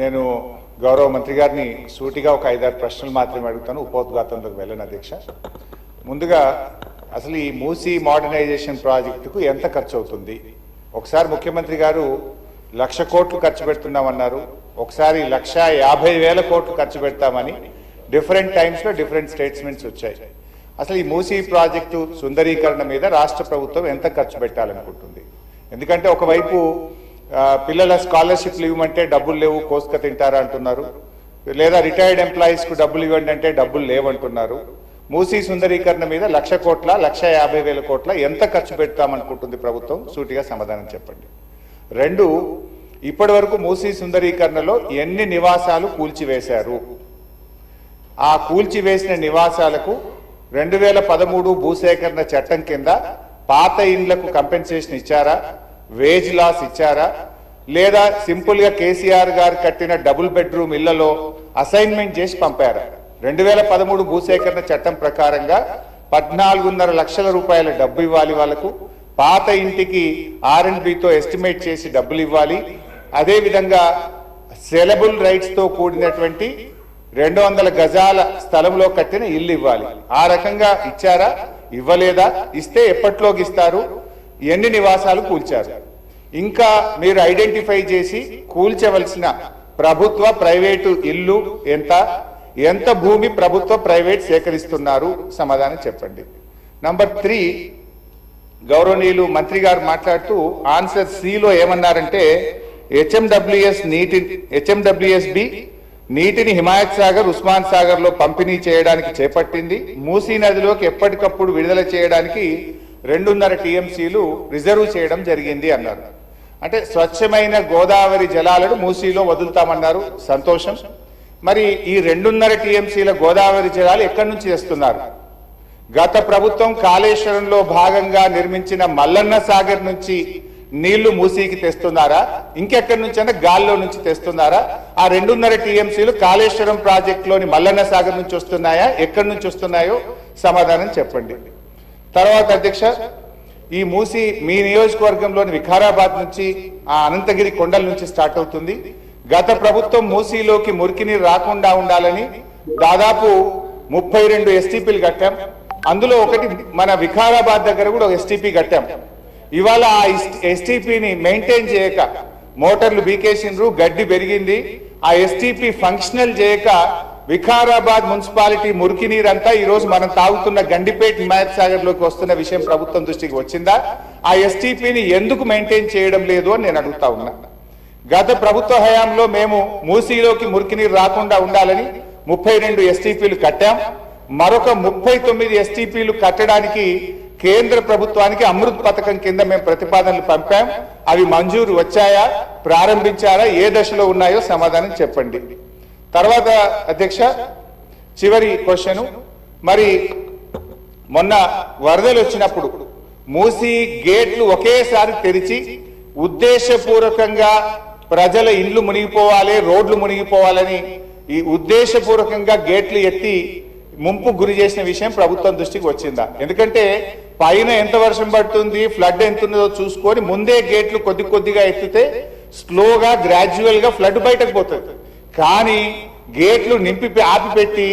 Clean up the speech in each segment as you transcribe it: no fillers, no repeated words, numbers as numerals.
నేను గౌరవ మంత్రి గారిని సూటిగా ఒక 5-6 ప్రశ్నలు మాత్రమే అడుగుతాను, ఉపోద్ఘాతంలోకి వెళ్ళను అధ్యక్ష. ముందుగా అసలు ఈ మూసీ మోడర్నైజేషన్ ప్రాజెక్టుకు ఎంత ఖర్చు అవుతుంది? ఒకసారి ముఖ్యమంత్రి గారు 1,00,000 కోట్లు ఖర్చు పెడుతున్నామన్నారు, ఒకసారి 1,50,000 కోట్లు ఖర్చు పెడతామని డిఫరెంట్ టైమ్స్లో డిఫరెంట్ స్టేట్మెంట్స్ వచ్చాయి. అసలు ఈ మూసీ ప్రాజెక్టు సుందరీకరణ మీద రాష్ట్ర ప్రభుత్వం ఎంత ఖర్చు పెట్టాలనుకుంటుంది? ఎందుకంటే ఒకవైపు పిల్లల స్కాలర్షిప్లు ఇవ్వమంటే డబ్బులు లేవు, కోసుక తింటారా అంటున్నారు, లేదా రిటైర్డ్ ఎంప్లాయీస్కు డబ్బులు ఇవ్వండి అంటే డబ్బులు లేవంటున్నారు. మూసీ సుందరీకరణ మీద 1,00,000 కోట్ల 1,50,000 కోట్ల ఎంత ఖర్చు పెడతామనుకుంటుంది ప్రభుత్వం? సూటిగా సమాధానం చెప్పండి. 2, ఇప్పటి వరకు మూసీ సుందరీకరణలో ఎన్ని నివాసాలు కూల్చివేశారు? ఆ కూల్చివేసిన నివాసాలకు 2013 భూసేకరణ చట్టం కింద పాత ఇండ్లకు కంపెన్సేషన్ ఇచ్చారా, వేజ్ లాస్ ఇచ్చారా, లేదా సింపుల్ గా కేసీఆర్ గారు కట్టిన డబుల్ బెడ్రూమ్ ఇళ్లలో అసైన్మెంట్ చేసి పంపారా? 2013 భూసేకరణ చట్టం ప్రకారంగా 14.5 లక్షల రూపాయల డబ్బు ఇవ్వాలి వాళ్ళకు, పాత ఇంటికి R&Bతో ఎస్టిమేట్ చేసి డబ్బులు ఇవ్వాలి, అదేవిధంగా సెలబుల్ రైట్స్ తో కూడినటువంటి 200 గజాల స్థలంలో కట్టిన ఇల్లు ఇవ్వాలి. ఆ రకంగా ఇచ్చారా, ఇవ్వలేదా? ఇస్తే ఎప్పట్లోకి ఇస్తారు? ఎన్ని నివాసాలు కూల్చారు? ఇంకా మీరు ఐడెంటిఫై చేసి కూల్చవలసిన ప్రభుత్వ ప్రైవేటు ఇల్లు ఎంత భూమి ప్రభుత్వ ప్రైవేట్ సేకరిస్తున్నారు? సమాధానం చెప్పండి. నంబర్ 3, గౌరవనీయులు మంత్రి గారు మాట్లాడుతూ ఆన్సర్ సిలో ఏమన్నారంటే హెచ్ఎండబ్ల్యూఎస్బి నీటిని హిమాయత్ సాగర్, ఉస్మాన్ సాగర్ లో పంపిణీ చేయడానికి చేపట్టింది. మూసీ నదిలోకి ఎప్పటికప్పుడు విడుదల చేయడానికి 2.5 టీఎంసీలు రిజర్వ్ చేయడం జరిగింది అన్నారు. అంటే స్వచ్ఛమైన గోదావరి జలాలను మూసీలో వదులుతామన్నారు, సంతోషం. మరి ఈ 2.5 టీఎంసీల గోదావరి జలాలు ఎక్కడి నుంచి తెస్తున్నారు? గత ప్రభుత్వం కాళేశ్వరంలో భాగంగా నిర్మించిన మల్లన్న సాగర్ నుంచి నీళ్లు మూసీకి తెస్తున్నారా, ఇంకెక్కడి నుంచి అంటే గాల్లో నుంచి తెస్తున్నారా? ఆ 2.5 టీఎంసీలు కాళేశ్వరం ప్రాజెక్టులోని మల్లన్న సాగర్ నుంచి వస్తున్నాయా, ఎక్కడి నుంచి వస్తున్నాయో సమాధానం చెప్పండి. తర్వాత అధ్యక్ష, ఈ మూసీ మీ నియోజకవర్గంలోని వికారాబాద్ నుంచి ఆ అనంతగిరి కొండల నుంచి స్టార్ట్ అవుతుంది. గత ప్రభుత్వం మూసీలోకి మురికి నీరు రాకుండా ఉండాలని దాదాపు 32 ఎస్టీపీలు కట్టాం. అందులో ఒకటి మన వికారాబాద్ దగ్గర కూడా ఒక ఎస్టీపీ కట్టాం. ఇవాళ ఆ ఎస్టీపీని మెయింటైన్ చేయక మోటార్లు బీకేసిండ్రు, గడ్డి పెరిగింది. ఆ ఎస్టీపీ ఫంక్షనల్ చేయక వికారాబాద్ మున్సిపాలిటీ మురికి నీరంతా ఈ రోజు మనం తాగుతున్న గండిపేట హిమాయత్ సాగర్ లోకి వస్తున్న విషయం ప్రభుత్వం దృష్టికి వచ్చిందా? ఆ ఎస్టీపీని ఎందుకు మెయింటైన్ చేయడం లేదు అని నేను అడుగుతా ఉన్నా. గత ప్రభుత్వ హయాంలో మేము మూసీలోకి మురికి నీరు రాకుండా ఉండాలని 32 ఎస్టీపీలు కట్టాం. మరొక 39 ఎస్టీపీలు కట్టడానికి కేంద్ర ప్రభుత్వానికి అమృత్ పథకం కింద మేము ప్రతిపాదనలు పంపాం. అవి మంజూరు వచ్చాయా, ప్రారంభించారా, ఏ దశలో ఉన్నాయో సమాధానం చెప్పండి. తర్వాత అధ్యక్ష, చివరి క్వశ్చన్, మరి మొన్న వరదలు వచ్చినప్పుడు మూసీ గేట్లు ఒకేసారి తెరిచి ఉద్దేశపూర్వకంగా ప్రజల ఇండ్లు మునిగిపోవాలి, రోడ్లు మునిగిపోవాలని ఈ ఉద్దేశపూర్వకంగా గేట్లు ఎత్తి ముంపు గురి చేసిన విషయం ప్రభుత్వం దృష్టికి వచ్చిందా? ఎందుకంటే పైన ఎంత వర్షం పడుతుంది, ఫ్లడ్ ఎంత ఉందో చూసుకొని ముందే గేట్లు కొద్దిగా ఎత్తితే స్లోగా గ్రాడ్యువల్ గా ఫ్లడ్ బయటకు పోతుంది. కానీ గేట్లు ఆపిపెట్టి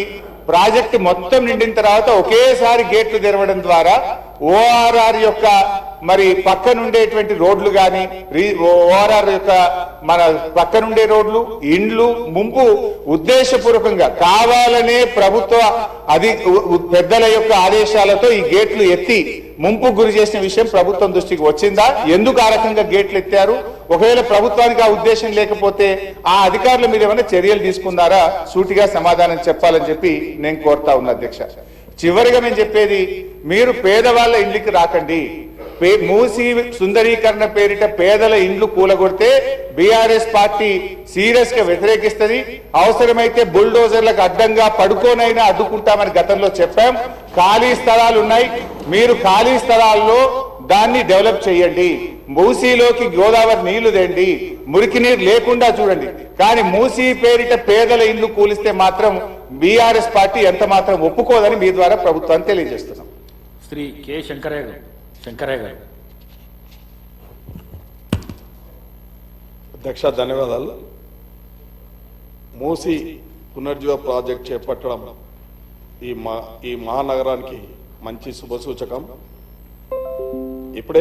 ప్రాజెక్టు మొత్తం నిండిన తర్వాత ఒకేసారి గేట్లు తెరవడం ద్వారా ఓఆర్ఆర్ యొక్క మరి పక్కనుండేటువంటి రోడ్లు కానీ, ఓఆర్ఆర్ యొక్క మన పక్కనుండే రోడ్లు, ఇండ్లు ముంపు ఉద్దేశపూర్వకంగా కావాలనే ప్రభుత్వ పెద్దల యొక్క ఆదేశాలతో ఈ గేట్లు ఎత్తి ముంపు గురి చేసిన విషయం ప్రభుత్వం దృష్టికి వచ్చిందా? ఎందుకు ఆ రకంగా గేట్లు ఎత్తారు? ఒకవేళ ప్రభుత్వానికి ఆ ఉద్దేశం లేకపోతే ఆ అధికారుల మీద ఏమైనా చర్యలు తీసుకున్నారా? సూటిగా సమాధానం చెప్పాలని చెప్పి నేను కోరుతా ఉన్నా అధ్యక్ష. చివరిగా నేను చెప్పేది, మీరు పేదవాళ్ళ ఇండ్లకి రాకండి. మూసీ సుందరీకరణ పేరిట పేదల ఇండ్లు కూలగొడితే బీఆర్ఎస్ పార్టీ సీరియస్ గా వ్యతిరేకిస్తుంది. అవసరమైతే బుల్డోజర్లకు అడ్డంగా పడుకోనైనా అడ్డుకుంటామని గతంలో చెప్పాం. ఖాళీ స్థలాలు ఉన్నాయి, మీరు ఖాళీ స్థలాల్లో దాన్ని డెవలప్ చేయండి. మూసీలోకి గోదావరి నీళ్లు తెండి, మురికి నీరు లేకుండా చూడండి. కానీ మూసీ పేరిట పేదల ఇండ్లు కూలిస్తే మాత్రం బీఆర్ఎస్ పార్టీ ఎంత మాత్రం ఒప్పుకోదని మీ ద్వారా ప్రభుత్వాన్ని తెలియజేస్తున్నాం. శ్రీ కె శంకరయ్య గారు. అధ్యక్ష ధన్యవాదాలు. మూసి పునర్జీవ ప్రాజెక్ట్ చేపట్టడం ఈ మహానగరానికి మంచి శుభసూచకం. ఇప్పుడే